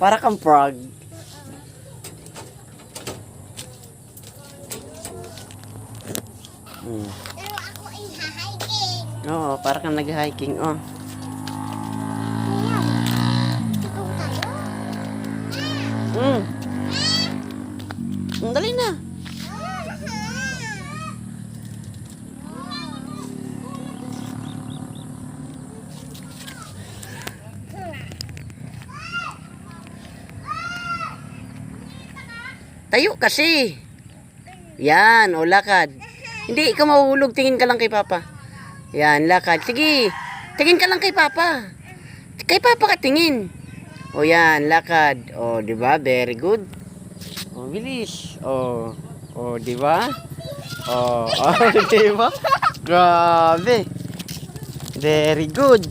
Para kang frog. Pero ako ay hiking. Oo, para kang nag-hiking. Oh. Ikaw tayo. Dali na. Tayo kasi. Yan, o lakad. Hindi, ikaw mahuhulog. Tingin ka lang kay Papa. Yan, lakad. Sige, tingin ka lang kay Papa. Kay Papa ka tingin. O yan, lakad. O, di ba? Very good. O, bilis. O, di ba? O, di ba? Grabe. Very good.